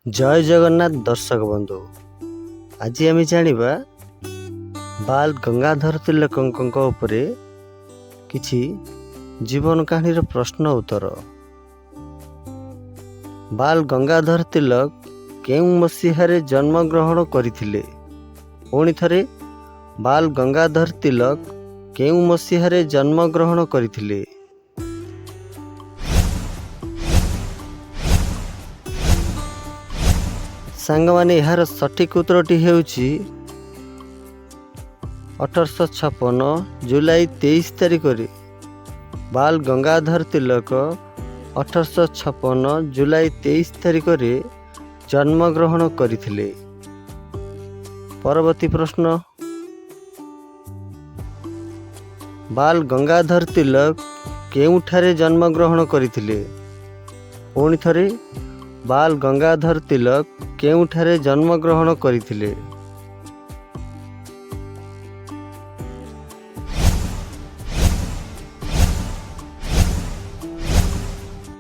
जय जगन्नाथ दर्शक बंधु, आज आम जानिबा बाल गंगाधर तिलकଙ୍କ उपरे किछि जीवन कहानी प्रश्न उत्तर। बाल गंगाधर तिलक केउं मसीहारे जन्म ग्रहण करथिले? पुणी थरे बाल गंगाधर तिलक केउं मसीहारे जन्म ग्रहण करथिले? सांगमाने यार सठिक उत्तरटी हेउछि 1856 जुलाई 23 तारिख रे बाल गंगाधर तिलक 1856 जुलाई 23 तारिख रे जन्म ग्रहण करथिले। परवर्ती प्रश्न, बाल गंगाधर तिलक केउठारे जन्म ग्रहण करथिले? पुणी थरे बाल गंगाधर तिलक केउठारे जन्म ग्रहण करथिले?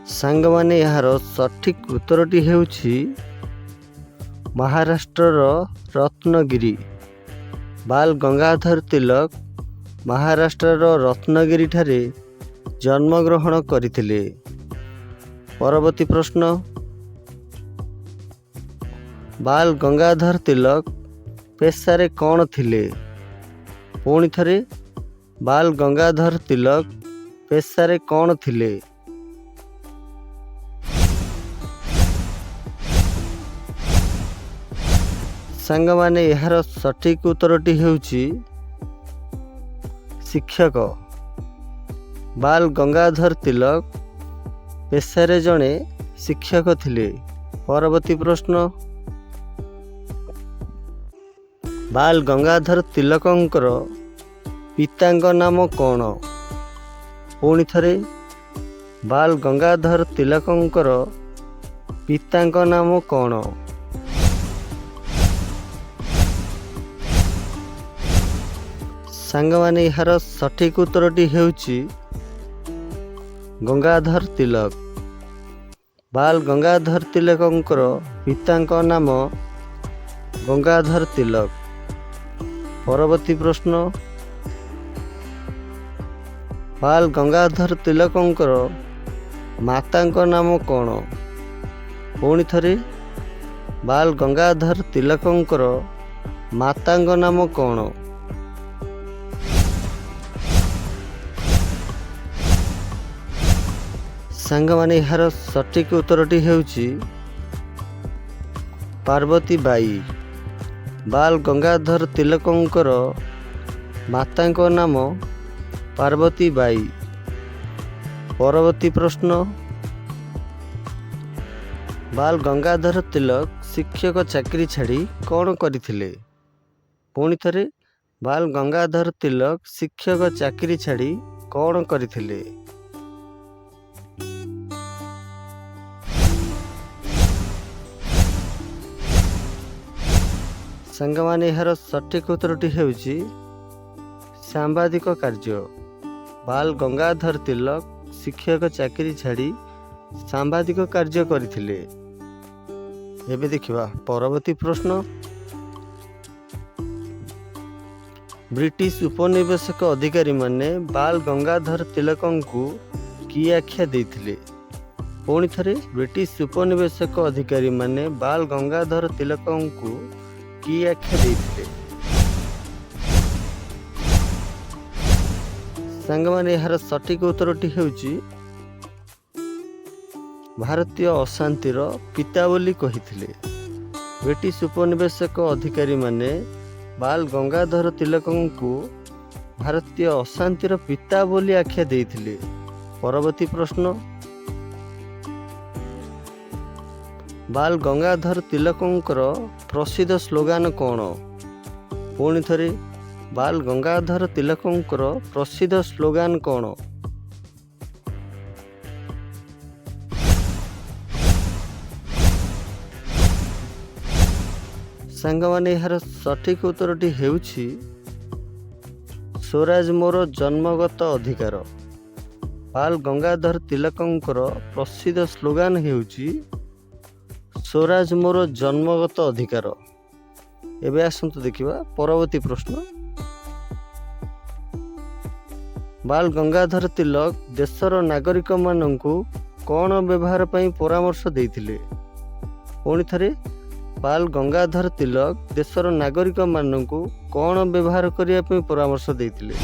सांगमाने यार सठिक उत्तरटी हेउछि महाराष्ट्रर रत्नगिरी। बाल गंगाधर तिलक महाराष्ट्रर रत्नगिरी ठारे जन्म ग्रहण करथिले। परवर्ती प्रश्न, बाल गंगाधर तिलक पेशारे कौन थिले? पुणी थरे बाल गंगाधर तिलक पेशारे कौन थिले? सांगमाने यार सठिक उत्तरटी हेउछि शिक्षक। बाल गंगाधर तिलक पेशारे जणे शिक्षक थिले। परवर्ती प्रश्न, बाल गंगाधर तिलकंकर पितांक नाम कौन? पुणी थरे बाल गंगाधर तिलकंकर पितांक नाम कौन? सांगमाने यार सठिक उत्तरटी हेउछि गंगाधर तिलक। बाल गंगाधर तिलकंकर पितांक नाम गंगाधर तिलक। परवर्ती प्रश्न, बाल गंगाधर तिलकंकर मातांक नाम कौन? पुणी थरे बाल गंगाधर तिलकंकर मातांक नाम कौन? सांगमाने यार सठिक उत्तरटी हेउछि पार्वती बाई। बाल गंगाधर तिलकंकर मातांक नाम पार्वती बाई। परवर्ती प्रश्न, बाल गंगाधर तिलक शिक्षक चाकरी छाड़ी कौन करथिले? पुणी थरे बाल गंगाधर तिलक शिक्षक चाकरी छाड़ी कौन करथिले? सांगमाने यार सठिक उत्तरटी हेउछि सांबादिक कार्य। बाल गंगाधर तिलक शिक्षक चाकरी छाड़ी सांबादिक कार्य करथिले। एबे देखिबा परवर्ती प्रश्न, ब्रिटिश उपनिवेशक अधिकारी माने बाल गंगाधर तिलकंकु की आख्या देथिले? पुणी थरे ब्रिटिश उपनिवेशक अधिकारी माने बाल गंगाधर तिलकंकु की आख्या देथिले? सांगमाने यार सठिक उत्तरटी हेउछि भारतीय अशांतिर पिता बोली कहिथिले। ब्रिटिश उपनिवेशक अधिकारी माने बाल गंगाधर तिलकंकु भारतीय अशांतिर पिता बोली आख्या देथिले। परवर्ती प्रश्न, बाल गंगाधर तिलकंकर प्रसिद्ध स्लोगान कौन? पुणी थरे बाल गंगाधर तिलकंकर प्रसिद्ध स्लोगान कौन? सांगमाने यार सठिक उत्तरटी हेउछि स्वराज मोर जन्मगत अधिकार। बाल गंगाधर तिलकंकर प्रसिद्ध स्लोगान हेउछि ସ୍ୱରାଜ ମୋର ଜନ୍ମଗତ ଅଧିକାର। ଏବେ ଆସନ୍ତୁ ଦେଖିବା ପରବର୍ତ୍ତୀ ପ୍ରଶ୍ନ। ବାଲ ଗଙ୍ଗାଧର ତିଲକ ଦେଶର ନାଗରିକମାନଙ୍କୁ କ'ଣ ବ୍ୟବହାର ପାଇଁ ପରାମର୍ଶ ଦେଇଥିଲେ? ପୁଣି ଥରେ, ବାଲ ଗଙ୍ଗାଧର ତିଲକ ଦେଶର ନାଗରିକମାନଙ୍କୁ କ'ଣ ବ୍ୟବହାର କରିବା ପାଇଁ ପରାମର୍ଶ ଦେଇଥିଲେ?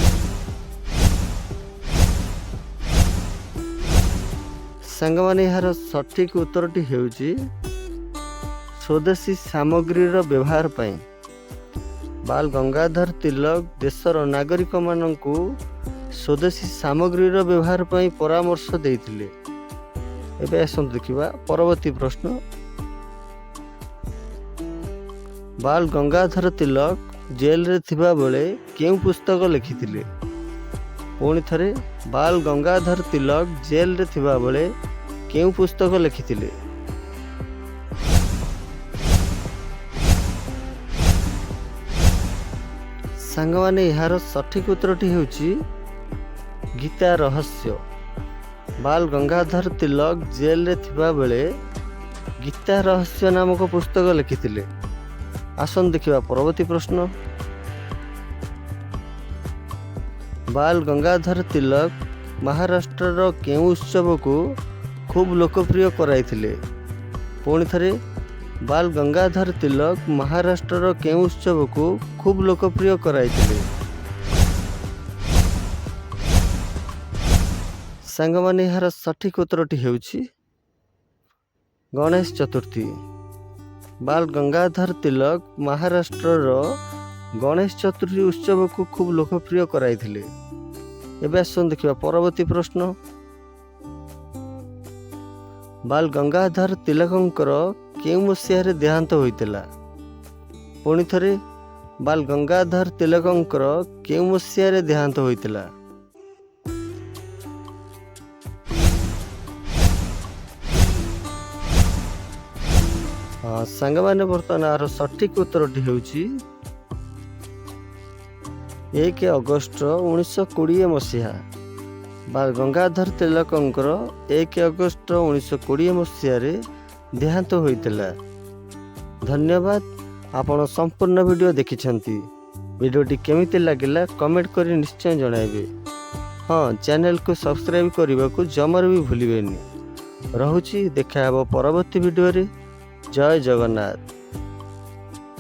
ସାଙ୍ଗମାନେ ଏହାର ସଠିକ୍ ଉତ୍ତରଟି ହେଉଛି ସ୍ୱଦେଶୀ ସାମଗ୍ରୀର ବ୍ୟବହାର ପାଇଁ। ବାଲ ଗଙ୍ଗାଧର ତିଲକ ଦେଶର ନାଗରିକମାନଙ୍କୁ ସ୍ୱଦେଶୀ ସାମଗ୍ରୀର ବ୍ୟବହାର ପାଇଁ ପରାମର୍ଶ ଦେଇଥିଲେ। ଏବେ ଆସନ୍ତୁ ଦେଖିବା ପରବର୍ତ୍ତୀ ପ୍ରଶ୍ନ। ବାଲ ଗଙ୍ଗାଧର ତିଲକ ଜେଲରେ ଥିବାବେଳେ କେଉଁ ପୁସ୍ତକ ଲେଖିଥିଲେ? ପୁଣି ଥରେ, ବାଲ ଗଙ୍ଗାଧର ତିଲକ ଜେଲରେ ଥିବାବେଳେ କେଉଁ ପୁସ୍ତକ ଲେଖିଥିଲେ? ସାଙ୍ଗମାନେ ଏହାର ସଠିକ୍ ଉତ୍ତରଟି ହେଉଛି ଗୀତା ରହସ୍ୟ। ବାଲ ଗଙ୍ଗାଧର ତିଲକ ଜେଲରେ ଥିବାବେଳେ ଗୀତା ରହସ୍ୟ ନାମକ ପୁସ୍ତକ ଲେଖିଥିଲେ। ଆସନ୍ତୁ ଦେଖିବା ପରବର୍ତ୍ତୀ ପ୍ରଶ୍ନ। ବାଲ ଗଙ୍ଗାଧର ତିଲକ ମହାରାଷ୍ଟ୍ରର କେଉଁ ଉତ୍ସବକୁ ଖୁବ୍ ଲୋକପ୍ରିୟ କରାଇଥିଲେ? ପୁଣି ଥରେ, ବାଲ ଗଙ୍ଗାଧର ତିଲକ ମହାରାଷ୍ଟ୍ରର କେଉଁ ଉତ୍ସବକୁ ଖୁବ୍ ଲୋକପ୍ରିୟ କରାଇଥିଲେ? ସାଙ୍ଗମାନେ ଏହାର ସଠିକ୍ ଉତ୍ତରଟି ହେଉଛି ଗଣେଶ ଚତୁର୍ଥୀ। ବାଲ ଗଙ୍ଗାଧର ତିଲକ ମହାରାଷ୍ଟ୍ରର ଗଣେଶ ଚତୁର୍ଥୀ ଉତ୍ସବକୁ ଖୁବ୍ ଲୋକପ୍ରିୟ କରାଇଥିଲେ। ଏବେ ଆସନ୍ତୁ ଦେଖିବା ପରବର୍ତ୍ତୀ ପ୍ରଶ୍ନ। ବାଲ ଗଙ୍ଗାଧର ତିଲକଙ୍କର କେଉଁ ମସିହାରେ ଦେହାନ୍ତ ହୋଇଥିଲା? ପୁଣି ଥରେ, ବାଲ ଗଙ୍ଗାଧର ତିଲକଙ୍କର କେଉଁ ମସିହାରେ ଦେହାନ୍ତ ହୋଇଥିଲା? ସାଙ୍ଗମାନେ ବର୍ତ୍ତମାନ ଏହାର ସଠିକ୍ ଉତ୍ତରଟି ହେଉଛି 1 ଅଗଷ୍ଟ 1920 ମସିହା। ବାଲ ଗଙ୍ଗାଧର ତିଲକଙ୍କର 1 ଅଗଷ୍ଟ 1920 ମସିହାରେ ଦେହାନ୍ତ ହୋଇଥିଲା। ଧନ୍ୟବାଦ, ଆପଣ ସମ୍ପୂର୍ଣ୍ଣ ଭିଡ଼ିଓ ଦେଖିଛନ୍ତି। ଭିଡ଼ିଓଟି କେମିତି ଲାଗିଲା କମେଣ୍ଟ କରି ନିଶ୍ଚୟ ଜଣାଇବେ। ହଁ, ଚ୍ୟାନେଲକୁ ସବସ୍କ୍ରାଇବ୍ କରିବାକୁ ଜମାରୁ ବି ଭୁଲିବେନି। ରହୁଛି, ଦେଖା ହେବ ପରବର୍ତ୍ତୀ ଭିଡ଼ିଓରେ। ଜୟ ଜଗନ୍ନାଥ।